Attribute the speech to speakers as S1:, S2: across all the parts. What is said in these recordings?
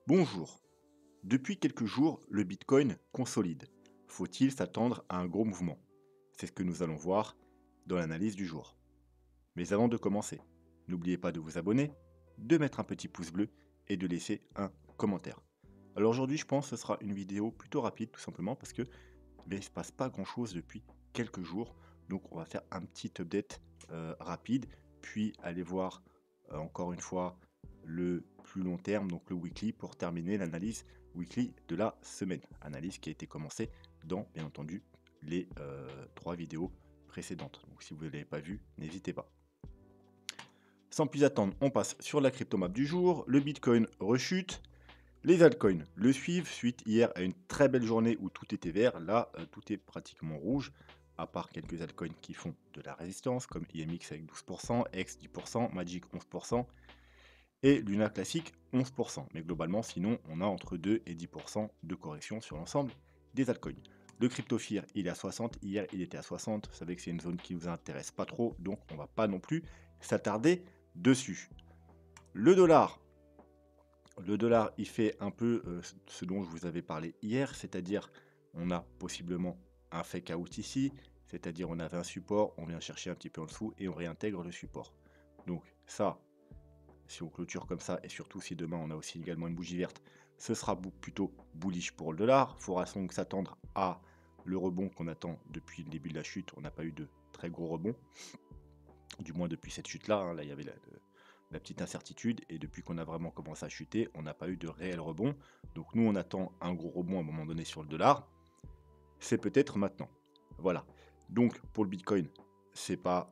S1: Bonjour. Depuis quelques jours, le Bitcoin consolide. Faut-il s'attendre à un gros mouvement? C'est ce que nous allons voir dans l'analyse du jour. Mais avant de commencer, n'oubliez pas de vous abonner, de mettre un petit pouce bleu et de laisser un commentaire. Alors aujourd'hui, je pense que ce sera une vidéo plutôt rapide, tout simplement parce que il ne se passe pas grand-chose depuis quelques jours. Donc on va faire un petit update rapide, puis aller voir encore une fois le plus long terme, donc le weekly, pour terminer l'analyse weekly de la semaine. Analyse qui a été commencée dans, bien entendu, les 3 vidéos précédentes. Donc si vous ne l'avez pas vu, n'hésitez pas. Sans plus attendre, on passe sur la cryptomap du jour. Le Bitcoin rechute. Les altcoins le suivent suite hier à une très belle journée où tout était vert. Là, tout est pratiquement rouge, à part quelques altcoins qui font de la résistance, comme IMX avec 12%, X 10%, Magic 11% et Luna Classic 11%. Mais globalement, sinon, on a entre 2 et 10% de correction sur l'ensemble des altcoins. Le CryptoFear, il est à 60. Hier, il était à 60. Vous savez que c'est une zone qui ne vous intéresse pas trop, donc on ne va pas non plus s'attarder dessus. Le dollar, il fait un peu ce dont je vous avais parlé hier, c'est-à-dire on a possiblement un fake out ici, c'est-à-dire on avait un support, on vient chercher un petit peu en dessous et on réintègre le support. Donc ça, si on clôture comme ça, et surtout si demain on a aussi également une bougie verte, ce sera plutôt bullish pour le dollar. Il faudra donc s'attendre à le rebond qu'on attend depuis le début de la chute. On n'a pas eu de très gros rebond, du moins depuis cette chute-là. Là, il y avait la petite incertitude, et depuis qu'on a vraiment commencé à chuter, on n'a pas eu de réel rebond. Donc nous, on attend un gros rebond à un moment donné sur le dollar. C'est peut-être maintenant. Voilà. Donc pour le Bitcoin, c'est pas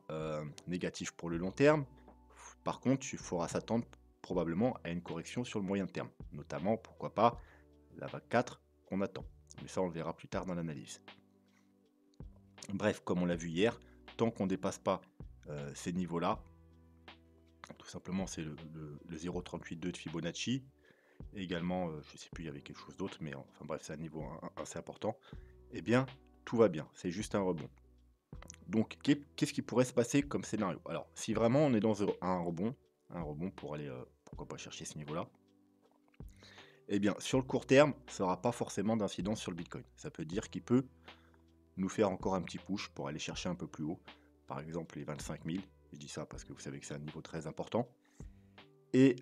S1: négatif pour le long terme. Par contre, il faudra s'attendre probablement à une correction sur le moyen terme, notamment, pourquoi pas, la vague 4 qu'on attend. Mais ça, on le verra plus tard dans l'analyse. Bref, comme on l'a vu hier, tant qu'on ne dépasse pas ces niveaux-là, tout simplement, c'est le 0,382 de Fibonacci. Et également, je ne sais plus, il y avait quelque chose d'autre, mais enfin bref, c'est un niveau assez important. Eh bien, tout va bien, c'est juste un rebond. Donc, qu'est-ce qui pourrait se passer comme scénario? Alors, si vraiment on est dans un rebond pour aller, pourquoi pas chercher ce niveau-là, eh bien, sur le court terme, ça n'aura pas forcément d'incidence sur le Bitcoin. Ça peut dire qu'il peut nous faire encore un petit push pour aller chercher un peu plus haut, par exemple les 25 000. Je dis ça parce que vous savez que c'est un niveau très important. Et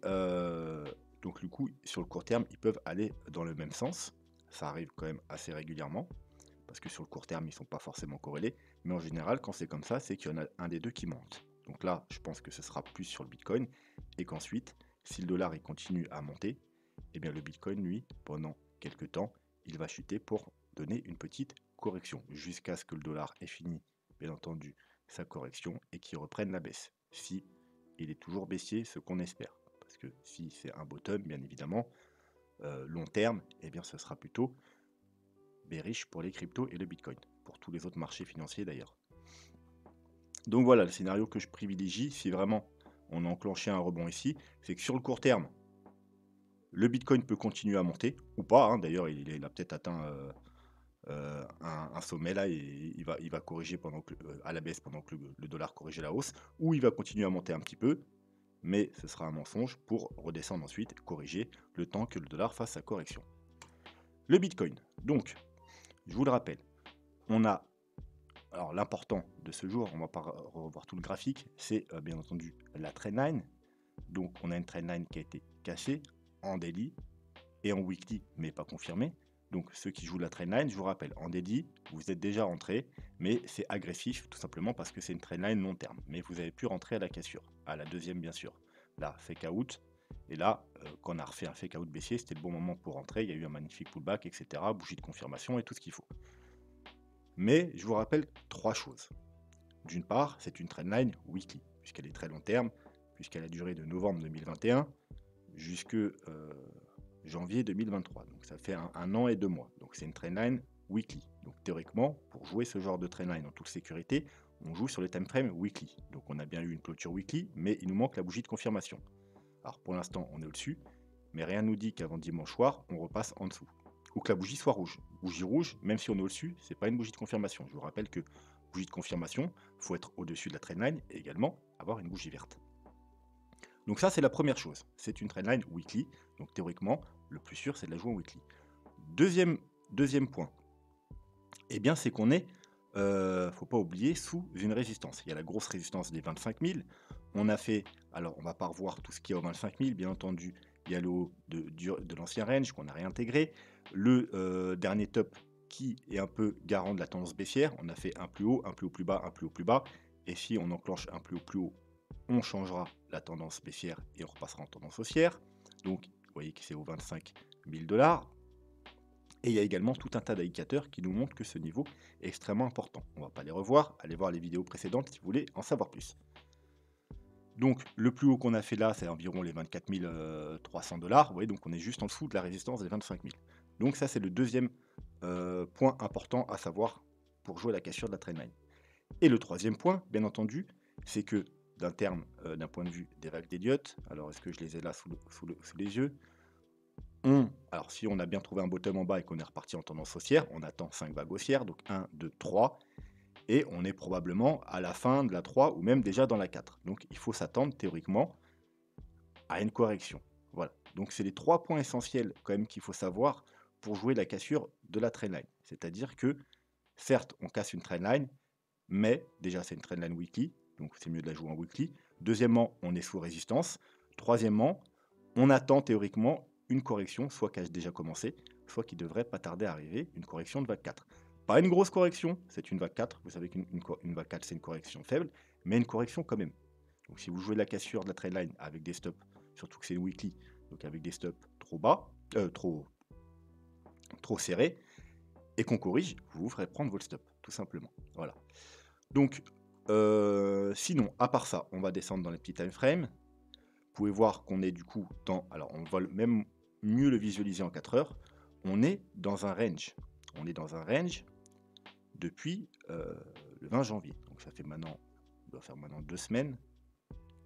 S1: donc du coup, sur le court terme, ils peuvent aller dans le même sens. Ça arrive quand même assez régulièrement, parce que sur le court terme, ils ne sont pas forcément corrélés. Mais en général, quand c'est comme ça, c'est qu'il y en a un des deux qui monte. Donc là, je pense que ce sera plus sur le Bitcoin, et qu'ensuite, si le dollar il continue à monter, eh bien le Bitcoin, lui, pendant quelques temps, il va chuter pour donner une petite correction, jusqu'à ce que le dollar ait fini, bien entendu, sa correction, et qu'il reprenne la baisse. Si il est toujours baissier, ce qu'on espère. Parce que si c'est un bottom, bien évidemment, long terme, eh bien ce sera plutôt bearish pour les cryptos et le Bitcoin, pour tous les autres marchés financiers d'ailleurs. Donc voilà, le scénario que je privilégie, si vraiment on a enclenché un rebond ici, c'est que sur le court terme, le Bitcoin peut continuer à monter, ou pas, hein. D'ailleurs il a peut-être atteint un sommet là, et il va corriger à la baisse pendant que le dollar corrige à la hausse, ou il va continuer à monter un petit peu, mais ce sera un mensonge pour redescendre ensuite, corriger, le temps que le dollar fasse sa correction. Le Bitcoin, donc, je vous le rappelle, on a, alors l'important de ce jour, on va pas revoir tout le graphique, c'est bien entendu la trendline. Donc on a une trendline qui a été cassée en daily et en weekly, mais pas confirmée. Donc ceux qui jouent la trendline, je vous rappelle, en daily, vous êtes déjà rentré, mais c'est agressif tout simplement parce que c'est une trendline long terme. Mais vous avez pu rentrer à la cassure, à la deuxième bien sûr. Là, fake out. Et là, quand on a refait un fake out baissier, c'était le bon moment pour rentrer. Il y a eu un magnifique pullback, etc. Bougie de confirmation et tout ce qu'il faut. Mais je vous rappelle 3 choses. D'une part, c'est une trendline weekly, puisqu'elle est très long terme, puisqu'elle a duré de novembre 2021 jusque janvier 2023. Donc ça fait un an et 2 mois. Donc c'est une trendline weekly. Donc théoriquement, pour jouer ce genre de trendline en toute sécurité, on joue sur les time frames weekly. Donc on a bien eu une clôture weekly, mais il nous manque la bougie de confirmation. Alors pour l'instant, on est au-dessus, mais rien ne nous dit qu'avant dimanche soir, on repasse en dessous. Ou que la bougie soit rouge. Bougie rouge, même si on est au-dessus, c'est pas une bougie de confirmation. Je vous rappelle que bougie de confirmation, il faut être au-dessus de la trendline et également avoir une bougie verte. Donc ça, c'est la première chose. C'est une trendline weekly. Donc théoriquement, Le plus sûr, c'est de la jouer en weekly. Deuxième point, eh bien, c'est qu'on est, faut pas oublier, sous une résistance. Il y a la grosse résistance des 25 000. On a fait, alors on va pas revoir tout ce qu'il y a au 25 000, bien entendu, il y a le haut de l'ancien range qu'on a réintégré. Le dernier top qui est un peu garant de la tendance baissière. On a fait un plus haut, un plus haut plus bas, un plus haut plus bas. Et si on enclenche un plus haut, on changera la tendance baissière et on repassera en tendance haussière. Donc, vous voyez que c'est aux 25 000 $. Et il y a également tout un tas d'indicateurs qui nous montrent que ce niveau est extrêmement important. On ne va pas les revoir, allez voir les vidéos précédentes si vous voulez en savoir plus. Donc le plus haut qu'on a fait là, c'est environ les 24 300 $. Vous voyez, donc on est juste en dessous de la résistance des 25 000. Donc ça, c'est le deuxième point important à savoir pour jouer la cassure de la trendline. Et le troisième point, bien entendu, c'est que d'un point de vue des vagues d'Elliott, alors est-ce que je les ai là sous les yeux? Alors si on a bien trouvé un bottom en bas et qu'on est reparti en tendance haussière, on attend 5 vagues haussières, donc 1, 2, 3, et on est probablement à la fin de la 3 ou même déjà dans la 4. Donc il faut s'attendre théoriquement à une correction. Voilà, donc c'est les 3 points essentiels quand même qu'il faut savoir pour jouer la cassure de la trendline. C'est-à-dire que, certes, on casse une trendline, mais déjà c'est une trendline weekly, donc c'est mieux de la jouer en weekly. Deuxièmement, on est sous résistance. Troisièmement, on attend théoriquement une correction, soit qui a déjà commencé, soit qui devrait pas tarder à arriver, une correction de vague 4. Pas une grosse correction, c'est une vague 4, vous savez qu'une vague 4 c'est une correction faible, mais une correction quand même. Donc si vous jouez la cassure de la trendline avec des stops, surtout que c'est une weekly, donc avec des stops trop bas, trop serrés, et qu'on corrige, vous ferez prendre votre stop, tout simplement. Voilà. Donc, sinon, à part ça, on va descendre dans les petits time frames. Vous pouvez voir qu'on est du coup dans... Alors, on va même mieux le visualiser en 4 heures. On est dans un range. On est dans un range depuis le 20 janvier. Donc, ça fait maintenant... On doit faire maintenant 2 semaines.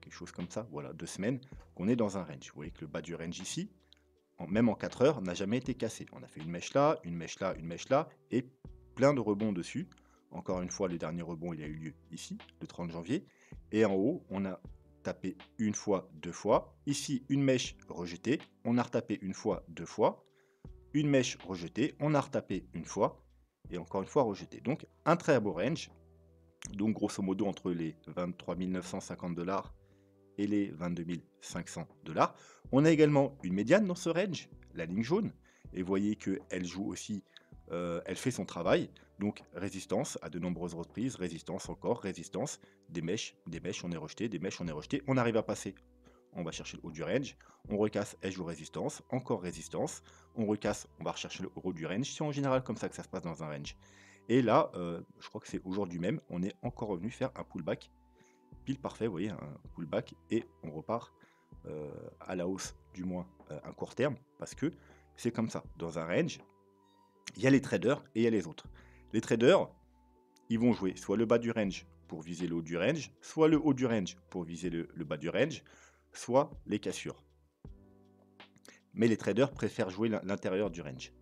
S1: Quelque chose comme ça. Voilà, 2 semaines qu'on est dans un range. Vous voyez que le bas du range ici, même en 4 heures, n'a jamais été cassé. On a fait une mèche là, une mèche là, une mèche là, et plein de rebonds dessus. Encore une fois, le dernier rebond, il a eu lieu ici, le 30 janvier. Et en haut, on a tapé une fois, 2 fois. Ici, une mèche rejetée. On a retapé une fois, 2 fois. Une mèche rejetée. On a retapé une fois. Et encore une fois rejetée. Donc, un très beau range. Donc, grosso modo, entre les 23 950 $ et les 22 500 $. On a également une médiane dans ce range, la ligne jaune. Et vous voyez qu'elle joue aussi, elle fait son travail. Donc résistance à de nombreuses reprises, résistance encore, résistance, des mèches, on est rejeté, des mèches, on est rejeté. On arrive à passer, on va chercher le haut du range. On recasse, elle joue résistance, encore résistance. On recasse, on va rechercher le haut du range. C'est en général comme ça que ça se passe dans un range. Et là, je crois que c'est aujourd'hui même, on est encore revenu faire un pullback pile parfait, vous voyez, un pullback, et on repart à la hausse, du moins un court terme, parce que c'est comme ça. Dans un range, il y a les traders et il y a les autres. Les traders, ils vont jouer soit le bas du range pour viser le haut du range, soit le haut du range pour viser le bas du range, soit les cassures. Mais les traders préfèrent jouer l'intérieur du range.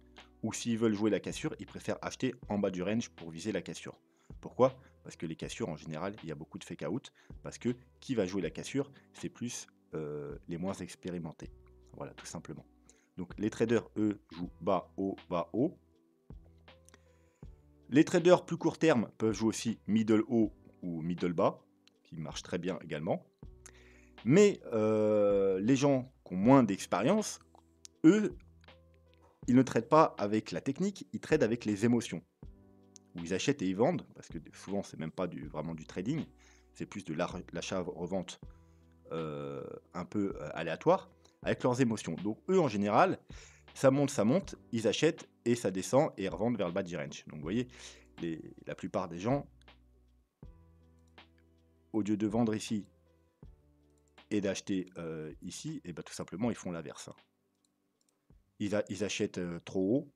S1: Ou s'ils veulent jouer la cassure, ils préfèrent acheter en bas du range pour viser la cassure. Pourquoi? Parce que les cassures, en général, il y a beaucoup de fake out. Parce que qui va jouer la cassure, c'est plus les moins expérimentés. Voilà, tout simplement. Donc les traders, eux, jouent bas, haut, bas, haut. Les traders plus court terme peuvent jouer aussi middle haut ou middle bas, qui marche très bien également. Mais les gens qui ont moins d'expérience, eux, ils ne tradent pas avec la technique, ils tradent avec les émotions. Où ils achètent et ils vendent, parce que souvent c'est même pas vraiment du trading, c'est plus de l'achat-revente un peu aléatoire, avec leurs émotions. Donc eux en général, ça monte, ils achètent et ça descend et ils revendent vers le bas du range. Donc vous voyez, la plupart des gens, au lieu de vendre ici et d'acheter ici, et ben tout simplement ils font l'inverse. Ils achètent trop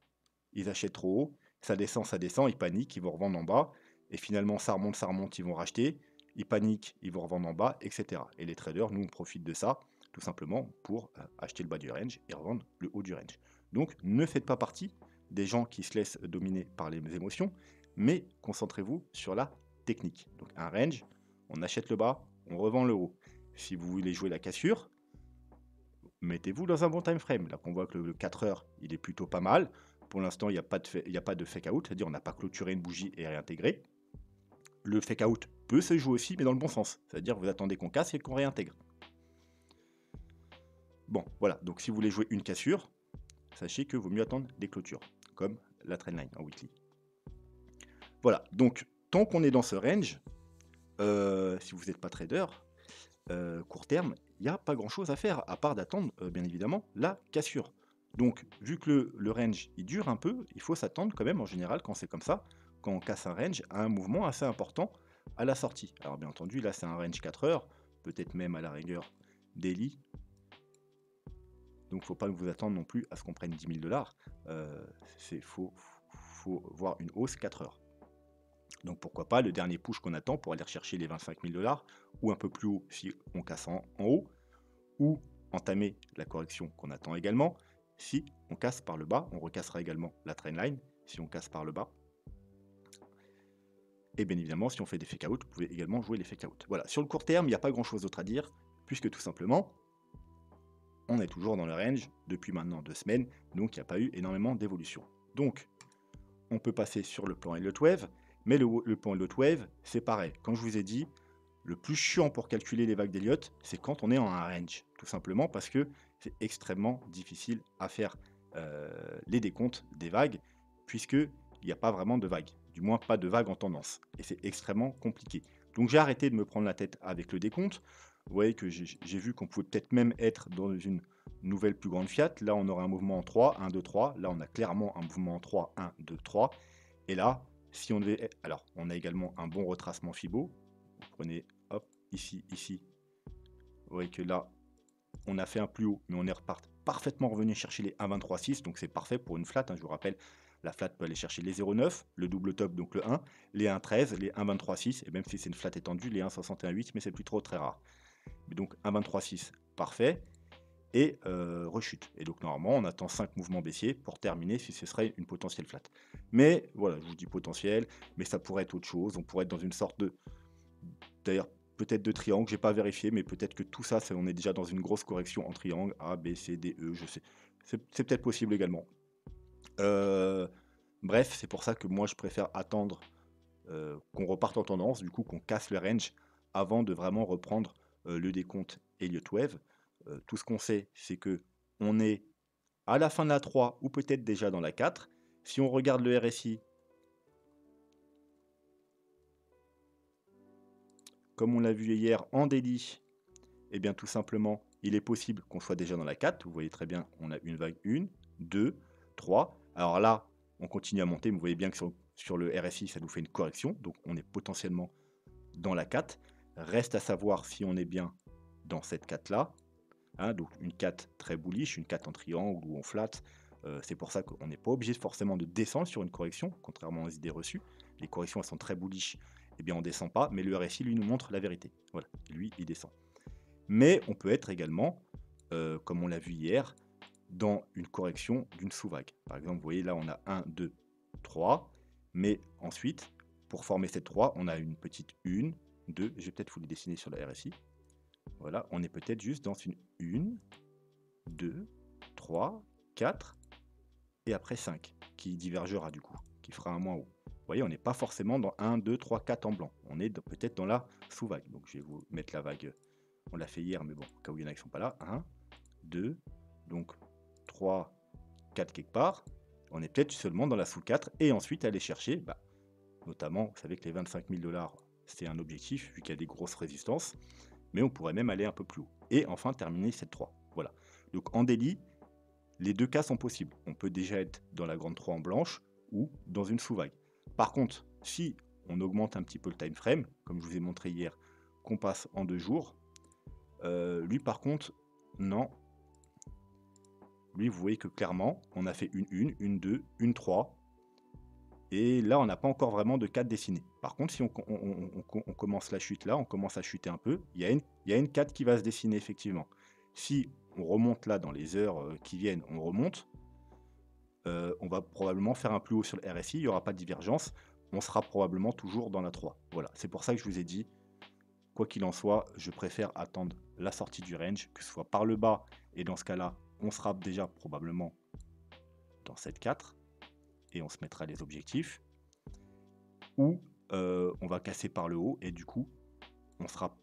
S1: haut, ça descend, ils paniquent, ils vont revendre en bas, et finalement ça remonte, ils vont racheter, ils paniquent, ils vont revendre en bas, etc. Et les traders, nous, on profite de ça, tout simplement, pour acheter le bas du range et revendre le haut du range. Donc, ne faites pas partie des gens qui se laissent dominer par les émotions, mais concentrez-vous sur la technique. Donc, un range, on achète le bas, on revend le haut. Si vous voulez jouer la cassure, mettez-vous dans un bon time frame. Là qu'on voit que le 4 heures, il est plutôt pas mal. Pour l'instant, il n'y a pas de fake out, c'est-à-dire on n'a pas clôturé une bougie et réintégré. Le fake out peut se jouer aussi, mais dans le bon sens. C'est-à-dire vous attendez qu'on casse et qu'on réintègre. Bon, voilà. Donc si vous voulez jouer une cassure, sachez que vaut mieux attendre des clôtures, comme la trendline en weekly. Voilà. Donc tant qu'on est dans ce range, si vous n'êtes pas trader, court terme, il n'y a pas grand-chose à faire, à part d'attendre, bien évidemment, la cassure. Donc, vu que le range, il dure un peu, il faut s'attendre quand même, en général, quand c'est comme ça, quand on casse un range, à un mouvement assez important à la sortie. Alors, bien entendu, là, c'est un range 4 heures, peut-être même à la rigueur daily. Donc, faut pas vous attendre non plus à ce qu'on prenne 10 000 $. Faut voir une hausse 4 heures. Donc pourquoi pas le dernier push qu'on attend pour aller rechercher les 25 000 $, ou un peu plus haut si on casse en haut, ou entamer la correction qu'on attend également. Si on casse par le bas, on recassera également la trendline si on casse par le bas. Et bien évidemment, si on fait des fake out, vous pouvez également jouer les fake out. Voilà, sur le court terme, il n'y a pas grand chose d'autre à dire, puisque tout simplement, on est toujours dans le range depuis maintenant 2 semaines, donc il n'y a pas eu énormément d'évolution. Donc, on peut passer sur le plan Elliott Wave, mais le plan Elliott Wave, c'est pareil. Quand je vous ai dit, le plus chiant pour calculer les vagues d'Elliott, c'est quand on est en un range, tout simplement parce que c'est extrêmement difficile à faire les décomptes des vagues, puisqu'il n'y a pas vraiment de vagues, du moins pas de vagues en tendance, et c'est extrêmement compliqué. Donc j'ai arrêté de me prendre la tête avec le décompte. Vous voyez que j'ai vu qu'on pouvait peut-être même être dans une nouvelle plus grande fiat. Là, on aurait un mouvement en 3, 1, 2, 3. Là, on a clairement un mouvement en 3, 1, 2, 3. Et là, si on devait... Alors, on a également un bon retracement Fibo. Vous prenez, hop, ici, ici. Vous voyez que là, on a fait un plus haut, mais on est parfaitement revenu chercher les 1,23,6. Donc, c'est parfait pour une flat. Je vous rappelle, la flat peut aller chercher les 0,9, le double top, donc le 1, les 1,13, les 1,23,6. Et même si c'est une flat étendue, les 1,61,8, mais c'est plus trop très rare. Mais donc, 1,23,6, parfait. Et rechute. Et donc normalement on attend 5 mouvements baissiers pour terminer si ce serait une potentielle flat. Mais voilà, je vous dis potentiel, mais ça pourrait être autre chose, on pourrait être dans une sorte de... D'ailleurs peut-être de triangle, j'ai pas vérifié, mais peut-être que tout ça, on est déjà dans une grosse correction en triangle, A, B, C, D, E, je sais. C'est peut-être possible également. Bref, c'est pour ça que moi je préfère attendre qu'on reparte en tendance, du coup qu'on casse le range avant de vraiment reprendre le décompte Elliott Wave. Tout ce qu'on sait, c'est que on est à la fin de la 3 ou peut-être déjà dans la 4. Si on regarde le RSI, comme on l'a vu hier en daily, eh bien tout simplement, il est possible qu'on soit déjà dans la 4. Vous voyez très bien, on a une vague 1, 2, 3. Alors là, on continue à monter, mais vous voyez bien que sur le RSI, ça nous fait une correction. Donc on est potentiellement dans la 4. Reste à savoir si on est bien dans cette 4-là. Hein, donc une 4 très bullish, une 4 en triangle ou en flat. C'est pour ça qu'on n'est pas obligé forcément de descendre sur une correction, contrairement aux idées reçues. Les corrections, elles sont très bullish, eh bien on ne descend pas, mais le RSI, lui, nous montre la vérité. Voilà, lui, il descend. Mais on peut être également, comme on l'a vu hier, dans une correction d'une sous-vague. Par exemple, vous voyez là, on a 1, 2, 3, mais ensuite, pour former cette 3, on a une petite 1, 2, je vais peut-être vous les dessiner sur la RSI. Voilà, on est peut-être juste dans une 1, 2, 3, 4, et après 5, qui divergera du coup, qui fera un moins haut. Vous voyez, on n'est pas forcément dans 1, 2, 3, 4 en blanc. On est peut-être dans la sous-vague. Donc je vais vous mettre la vague, on l'a fait hier, mais bon, au cas où il y en a qui ne sont pas là. 1, 2, donc 3, 4 quelque part. On est peut-être seulement dans la sous-4, et ensuite aller chercher, notamment, vous savez que les 25 000 $, c'est un objectif, vu qu'il y a des grosses résistances, mais on pourrait même aller un peu plus haut. Et enfin terminer cette 3. Voilà. Donc en daily, les deux cas sont possibles. On peut déjà être dans la grande 3 en blanche ou dans une sous-vague. Par contre, si on augmente un petit peu le time frame, comme je vous ai montré hier, qu'on passe en 2 jours, lui par contre, non. Lui, vous voyez que clairement, on a fait une 1, une 2, une 3. Et là, on n'a pas encore vraiment de 4 dessiné. Par contre, si on commence la chute là, on commence à chuter un peu, il y a une 4 qui va se dessiner effectivement. Si on remonte là dans les heures qui viennent, on remonte, on va probablement faire un plus haut sur le RSI, il n'y aura pas de divergence, on sera probablement toujours dans la 3. Voilà, c'est pour ça que je vous ai dit Quoi qu'il en soit, je préfère attendre la sortie du range, que ce soit par le bas, et dans ce cas-là, on sera déjà probablement dans 7-4, et on se mettra les objectifs, ou on va casser par le haut, et du coup, on sera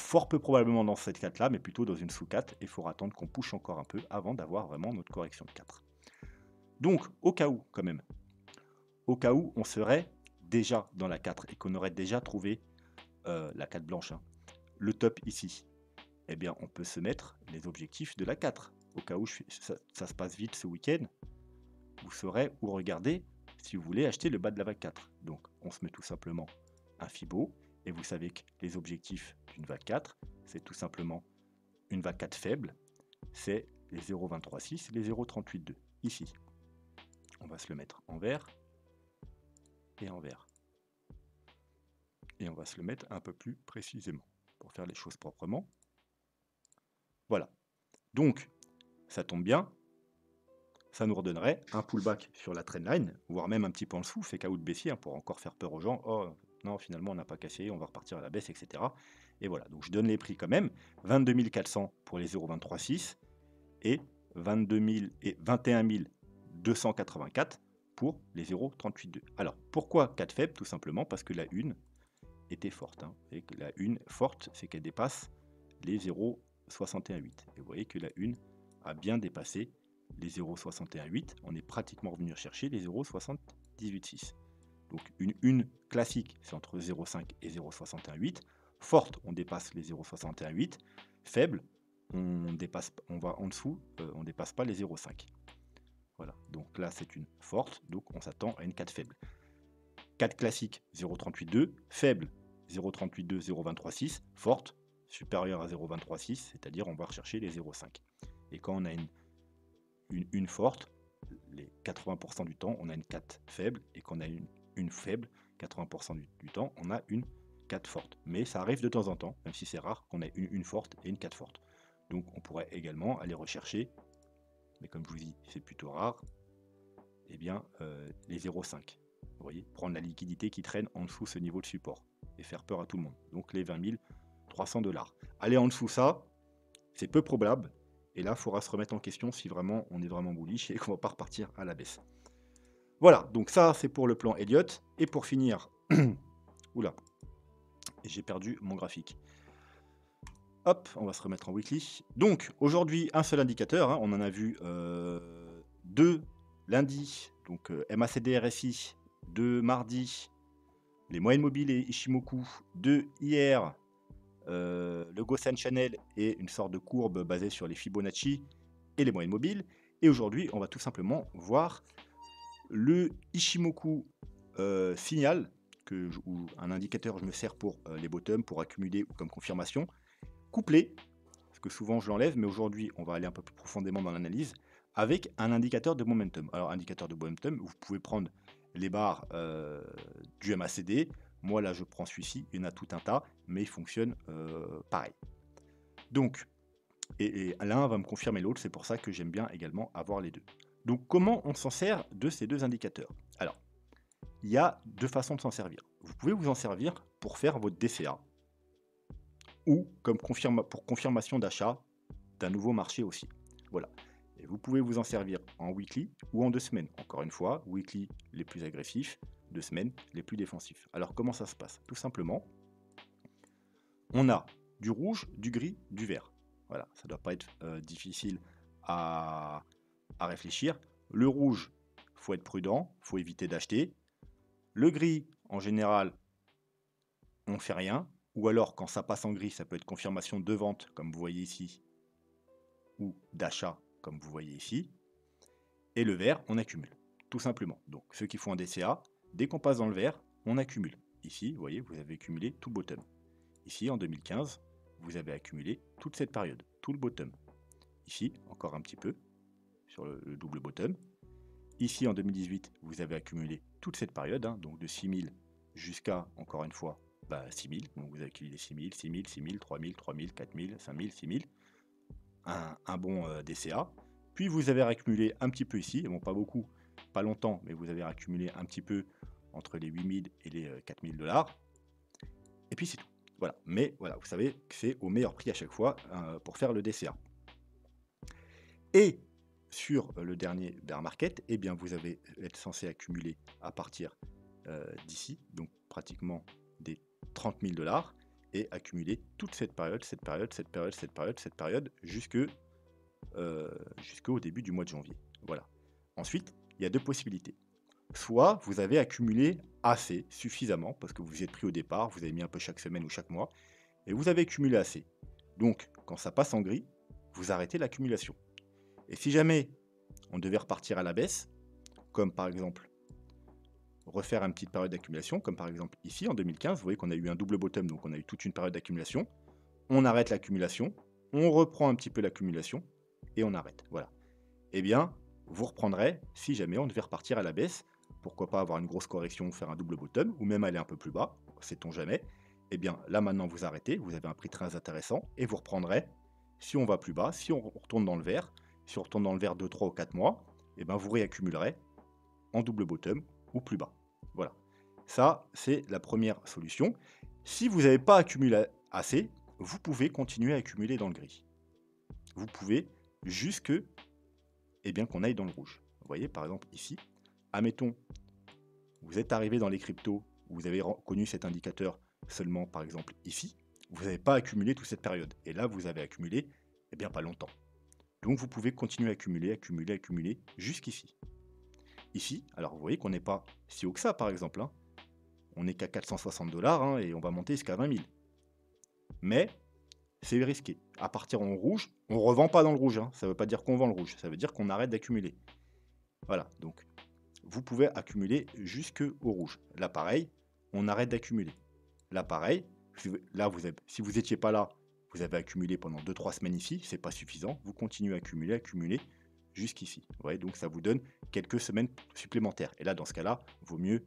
S1: fort peu probablement dans cette 4 là, mais plutôt dans une sous 4, et il faudra attendre qu'on push encore un peu avant d'avoir vraiment notre correction de 4. Donc, au cas où, quand même, au cas où on serait déjà dans la 4 et qu'on aurait déjà trouvé la 4 blanche, hein, le top ici, eh bien, on peut se mettre les objectifs de la 4. Au cas où ça se passe vite ce week-end, vous saurez où regarder si vous voulez acheter le bas de la vague 4. Donc, on se met tout simplement un Fibo, et vous savez que les objectifs d'une vague 4, c'est tout simplement une vague 4 faible, c'est les 0,236 et les 0,382. Ici, on va se le mettre en vert et en vert. Et on va se le mettre un peu plus précisément pour faire les choses proprement. Voilà. Donc, ça tombe bien. Ça nous redonnerait un pullback sur la trendline, voire même un petit peu en dessous, fait KO de baissier, hein, pour encore faire peur aux gens. Oh non, finalement, on n'a pas cassé, on va repartir à la baisse, etc. Et voilà, donc je donne les prix quand même. 22 400 pour les 0,236 et 21 284 pour les 0,382. Alors, pourquoi 4 faibles? Tout simplement parce que la une était forte. Hein. Et que la une forte, c'est qu'elle dépasse les 0,618. Et vous voyez que la une a bien dépassé les 0,618. On est pratiquement revenu chercher les 0,786. Donc une classique, c'est entre 0,5 et 0,618. Forte, on dépasse les 0,618. Faible, on va en dessous, on ne dépasse pas les 0,5. Voilà, donc là c'est une forte, donc on s'attend à une 4 faible. 4 classique, 0,382, faible, 0,382, 0,236, forte, supérieure à 0,236, c'est-à-dire on va rechercher les 0,5. Et quand on a une forte, les 80% du temps, on a une 4 faible, et quand on a une faible, 80% du temps, on a une 4 forte. Mais ça arrive de temps en temps, même si c'est rare, qu'on ait une forte et une 4 forte. Donc on pourrait également aller rechercher, mais comme je vous dis, c'est plutôt rare, eh bien, les 0,5. Vous voyez, prendre la liquidité qui traîne en dessous ce niveau de support et faire peur à tout le monde. Donc les 20 300 $. Aller en dessous ça, c'est peu probable. Et là, il faudra se remettre en question si vraiment on est vraiment bullish et qu'on va pas repartir à la baisse. Voilà, donc ça c'est pour le plan Elliott. Et pour finir, oula, j'ai perdu mon graphique. Hop, on va se remettre en weekly. Donc aujourd'hui, un seul indicateur, hein, on en a vu deux lundi, donc MACD RSI, 2 mardi, les moyennes mobiles et Ishimoku, 2 hier, le Gosen Channel et une sorte de courbe basée sur les Fibonacci et les moyennes mobiles. Et aujourd'hui, on va tout simplement voir le Ishimoku signal, ou un indicateur que je me sers pour les bottoms, pour accumuler ou comme confirmation, couplé, parce que souvent je l'enlève, mais aujourd'hui on va aller un peu plus profondément dans l'analyse, avec un indicateur de momentum. Alors indicateur de momentum, vous pouvez prendre les barres du MACD, moi là je prends celui-ci, il y en a tout un tas, mais il fonctionne pareil. Donc, et l'un va me confirmer l'autre, c'est pour ça que j'aime bien également avoir les deux. Donc comment on s'en sert de ces deux indicateurs? Alors, il y a deux façons de s'en servir. Vous pouvez vous en servir pour faire votre DCA, ou comme pour confirmation d'achat d'un nouveau marché aussi. Voilà. Et vous pouvez vous en servir en weekly ou en 2 semaines. Encore une fois, weekly les plus agressifs, 2 semaines les plus défensifs. Alors comment ça se passe? Tout simplement, on a du rouge, du gris, du vert. Voilà, ça ne doit pas être difficile à réfléchir. Le rouge, il faut être prudent, il faut éviter d'acheter. Le gris, en général, on ne fait rien. Ou alors, quand ça passe en gris, ça peut être confirmation de vente, comme vous voyez ici, ou d'achat, comme vous voyez ici. Et le vert, on accumule, tout simplement. Donc, ceux qui font un DCA, dès qu'on passe dans le vert, on accumule. Ici, vous voyez, vous avez accumulé tout bottom. Ici, en 2015, vous avez accumulé toute cette période, tout le bottom. Ici, encore un petit peu, sur le double bottom. Ici, en 2018, vous avez accumulé toute cette période, hein, donc de 6000 jusqu'à, encore une fois, 6000. Donc vous avez accumulé 6000, 6000, 6000, 3000, 3000, 4000, 5000, 6000. Un bon DCA. Puis vous avez accumulé un petit peu ici, bon pas beaucoup, pas longtemps, mais vous avez accumulé un petit peu entre les 8000 et les 4000 $. Et puis c'est tout. Voilà, mais voilà, vous savez que c'est au meilleur prix à chaque fois pour faire le DCA. Et sur le dernier bear market, eh bien, vous avez être censé accumuler à partir d'ici, donc pratiquement des 30 000 dollars, et accumuler toute cette période, cette période, jusqu'au début du mois de janvier. Voilà. Ensuite, il y a deux possibilités. Soit vous avez accumulé assez, suffisamment, parce que vous y êtes pris au départ, vous avez mis un peu chaque semaine ou chaque mois, et vous avez accumulé assez. Donc, quand ça passe en gris, vous arrêtez l'accumulation. Et si jamais on devait repartir à la baisse, comme par exemple refaire une petite période d'accumulation, comme par exemple ici en 2015, vous voyez qu'on a eu un double bottom, donc on a eu toute une période d'accumulation, on arrête l'accumulation, on reprend un petit peu l'accumulation, et on arrête. Voilà. Eh bien, vous reprendrez si jamais on devait repartir à la baisse, pourquoi pas avoir une grosse correction, faire un double bottom, ou même aller un peu plus bas, sait-on jamais. Eh bien, là maintenant vous arrêtez, vous avez un prix très intéressant, et vous reprendrez, si on va plus bas, si on retourne dans le vert, si on retourne dans le vert 2, 3 ou 4 mois, eh bien vous réaccumulerez en double bottom ou plus bas. Voilà. Ça, c'est la première solution. Si vous n'avez pas accumulé assez, vous pouvez continuer à accumuler dans le gris. Vous pouvez jusque qu'on aille dans le rouge. Vous voyez, par exemple, ici, admettons, vous êtes arrivé dans les cryptos, vous avez connu cet indicateur seulement, par exemple, ici, vous n'avez pas accumulé toute cette période. Et là, vous avez accumulé, pas longtemps. Donc, vous pouvez continuer à accumuler jusqu'ici. Ici, alors vous voyez qu'on n'est pas si haut que ça, par exemple. Hein. On n'est qu'à 460 dollars et on va monter jusqu'à 20 000. Mais c'est risqué. À partir en rouge, on ne revend pas dans le rouge. Hein. Ça ne veut pas dire qu'on vend le rouge. Ça veut dire qu'on arrête d'accumuler. Voilà, donc vous pouvez accumuler jusqu'au rouge. Là, pareil, on arrête d'accumuler. Là, pareil, si vous n'étiez pas là, vous avez accumulé pendant 2-3 semaines ici, c'est pas suffisant. Vous continuez à accumuler jusqu'ici. Vous voyez, donc ça vous donne quelques semaines supplémentaires. Et là, dans ce cas-là, vaut mieux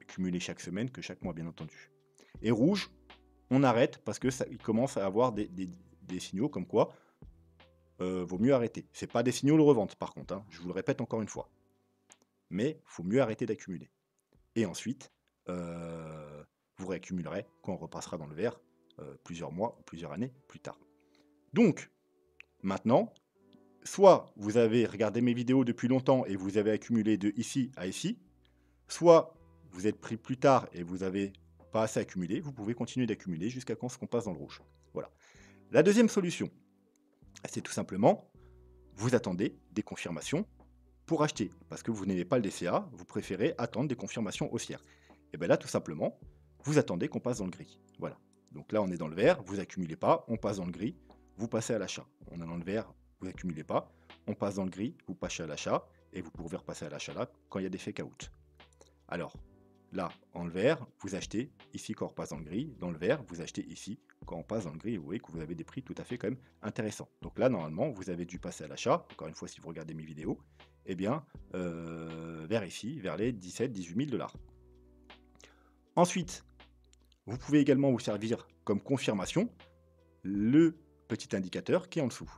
S1: accumuler chaque semaine que chaque mois, bien entendu. Et rouge, on arrête parce que il commence à avoir des signaux comme quoi vaut mieux arrêter. C'est pas des signaux de revente, par contre. Hein, je vous le répète encore une fois. Mais il faut mieux arrêter d'accumuler. Et ensuite, vous réaccumulerez quand on repassera dans le vert plusieurs mois ou plusieurs années plus tard. Donc, maintenant, soit vous avez regardé mes vidéos depuis longtemps et vous avez accumulé de ici à ici, soit vous êtes pris plus tard et vous n'avez pas assez accumulé, vous pouvez continuer d'accumuler jusqu'à quand on passe dans le rouge. Voilà. La deuxième solution, c'est tout simplement, vous attendez des confirmations pour acheter, parce que vous n'aimez pas le DCA, vous préférez attendre des confirmations haussières. Et bien là, tout simplement, vous attendez qu'on passe dans le gris. Voilà. Donc là, on est dans le vert, vous accumulez pas, on passe dans le gris, vous passez à l'achat. On est dans le vert, vous accumulez pas, on passe dans le gris, vous passez à l'achat, et vous pouvez repasser à l'achat là quand il y a des fake out. Alors, là, en le vert, vous achetez ici quand on repasse dans le gris, dans le vert, vous achetez ici quand on passe dans le gris, et vous voyez que vous avez des prix tout à fait quand même intéressants. Donc là, normalement, vous avez dû passer à l'achat, encore une fois, si vous regardez mes vidéos, vers ici, vers les 17-18 000 dollars. Ensuite, vous pouvez également vous servir comme confirmation le petit indicateur qui est en dessous.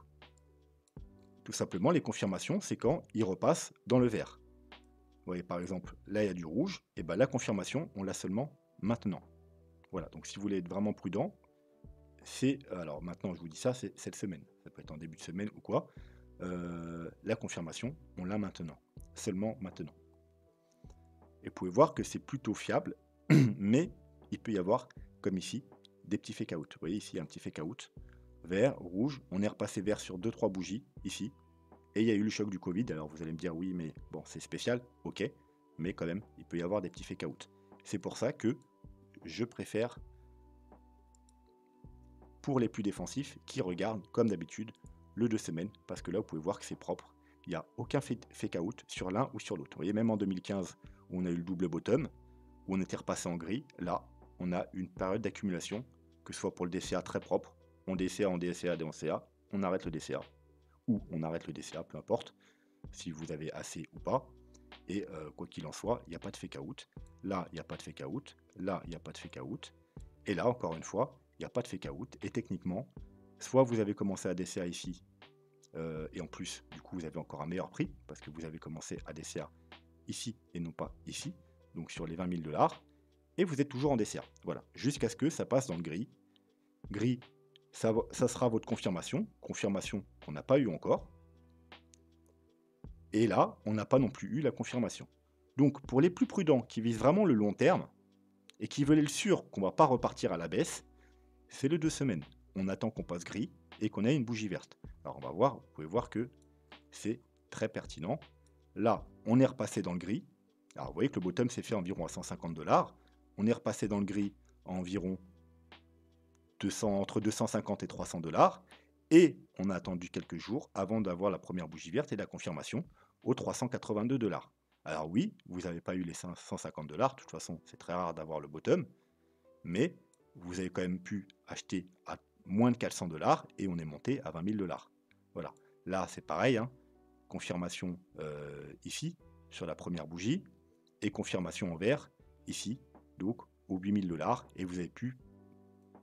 S1: Tout simplement, les confirmations, c'est quand il repasse dans le vert. Vous voyez, par exemple, là, il y a du rouge, et bien la confirmation, on l'a seulement maintenant. Voilà, donc si vous voulez être vraiment prudent, alors maintenant, je vous dis ça, c'est cette semaine. Ça peut être en début de semaine ou quoi. La confirmation, on l'a maintenant. Seulement maintenant. Et vous pouvez voir que c'est plutôt fiable, mais il peut y avoir, comme ici, des petits fake out. Vous voyez ici, il y a un petit fake out. Vert, rouge, on est repassé vert sur 2-3 bougies, ici. Et il y a eu le choc du Covid. Alors vous allez me dire, oui, mais bon, c'est spécial, ok. Mais quand même, il peut y avoir des petits fake out. C'est pour ça que je préfère, pour les plus défensifs, qui regardent, comme d'habitude, le 2 semaines, parce que là, vous pouvez voir que c'est propre. Il n'y a aucun fake out sur l'un ou sur l'autre. Vous voyez, même en 2015, où on a eu le double bottom, où on était repassé en gris, là, on a une période d'accumulation, que ce soit pour le DCA très propre, on DCA, on arrête le DCA, ou on arrête le DCA, peu importe, si vous avez assez ou pas, et quoi qu'il en soit, il n'y a pas de fake out, là, il n'y a pas de fake out, là, il n'y a pas de fake out, et là, encore une fois, il n'y a pas de fake out, et techniquement, soit vous avez commencé à DCA ici, et en plus, du coup, vous avez encore un meilleur prix, parce que vous avez commencé à DCA ici, et non pas ici, donc sur les 20 000 dollars, et vous êtes toujours en DCA. Voilà, jusqu'à ce que ça passe dans le gris. Gris, ça sera votre confirmation qu'on n'a pas eu encore. Et là, on n'a pas non plus eu la confirmation. Donc, pour les plus prudents qui visent vraiment le long terme et qui veulent être sûrs qu'on ne va pas repartir à la baisse, c'est le 2 semaines. On attend qu'on passe gris et qu'on ait une bougie verte. Alors, on va voir, vous pouvez voir que c'est très pertinent. Là, on est repassé dans le gris. Alors, vous voyez que le bottom s'est fait environ à 150 $. On est repassé dans le gris à environ entre 250 et 300 $. Et on a attendu quelques jours avant d'avoir la première bougie verte et la confirmation aux 382 $. Alors oui, vous n'avez pas eu les 150 $, de toute façon c'est très rare d'avoir le bottom, mais vous avez quand même pu acheter à moins de 400 $ et on est monté à 20 000 $. Voilà, là c'est pareil, hein. Confirmation ici sur la première bougie et confirmation en vert ici, donc aux 8 000 $, et vous avez pu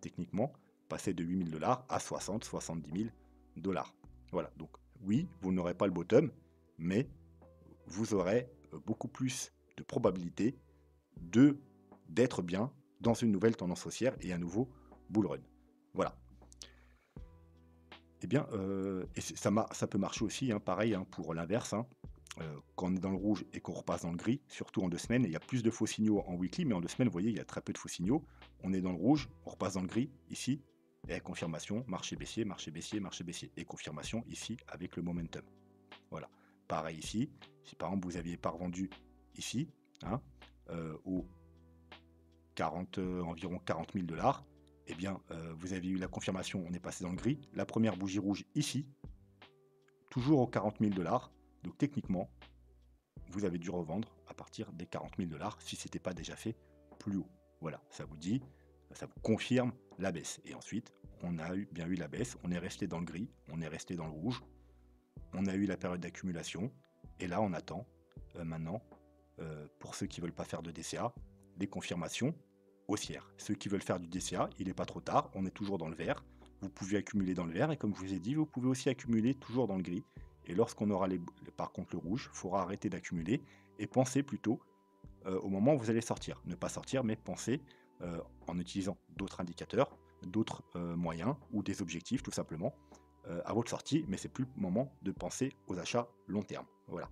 S1: techniquement passer de 8 000 $ à 70 000 $. Voilà, donc oui, vous n'aurez pas le bottom, mais vous aurez beaucoup plus de probabilité d'être bien dans une nouvelle tendance haussière et un nouveau bull run. Voilà. Eh bien, et ça peut marcher aussi, hein, pareil, hein, pour l'inverse. Hein. Quand on est dans le rouge et qu'on repasse dans le gris, surtout en 2 semaines, il y a plus de faux signaux en weekly, mais en 2 semaines, vous voyez, il y a très peu de faux signaux. On est dans le rouge, on repasse dans le gris, ici, et confirmation, marché baissier, marché baissier, marché baissier, et confirmation ici avec le momentum. Voilà. Pareil ici, si par exemple vous aviez pas revendu ici, hein, aux environ 40 000 $, eh bien, vous avez eu la confirmation, on est passé dans le gris, la première bougie rouge ici, toujours aux 40 000 $. Donc techniquement, vous avez dû revendre à partir des 40 000 $ si ce n'était pas déjà fait plus haut. Voilà, ça vous dit, ça vous confirme la baisse. Et ensuite, on a bien eu la baisse, on est resté dans le gris, on est resté dans le rouge, on a eu la période d'accumulation, et là on attend maintenant, pour ceux qui ne veulent pas faire de DCA, des confirmations haussières. Ceux qui veulent faire du DCA, il n'est pas trop tard, on est toujours dans le vert, vous pouvez accumuler dans le vert, et comme je vous ai dit, vous pouvez aussi accumuler toujours dans le gris. Et lorsqu'on aura par contre le rouge, il faudra arrêter d'accumuler et penser plutôt au moment où vous allez sortir. Ne pas sortir, mais penser en utilisant d'autres indicateurs, d'autres moyens ou des objectifs tout simplement à votre sortie. Mais c'est plus le moment de penser aux achats long terme. Voilà.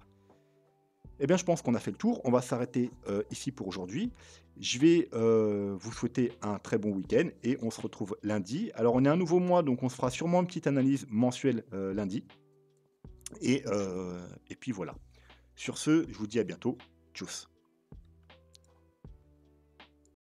S1: Eh bien, je pense qu'on a fait le tour. On va s'arrêter ici pour aujourd'hui. Je vais vous souhaiter un très bon week-end et on se retrouve lundi. Alors, on est un nouveau mois, donc on se fera sûrement une petite analyse mensuelle lundi. Et puis voilà. Sur ce, je vous dis à bientôt. Tchuss.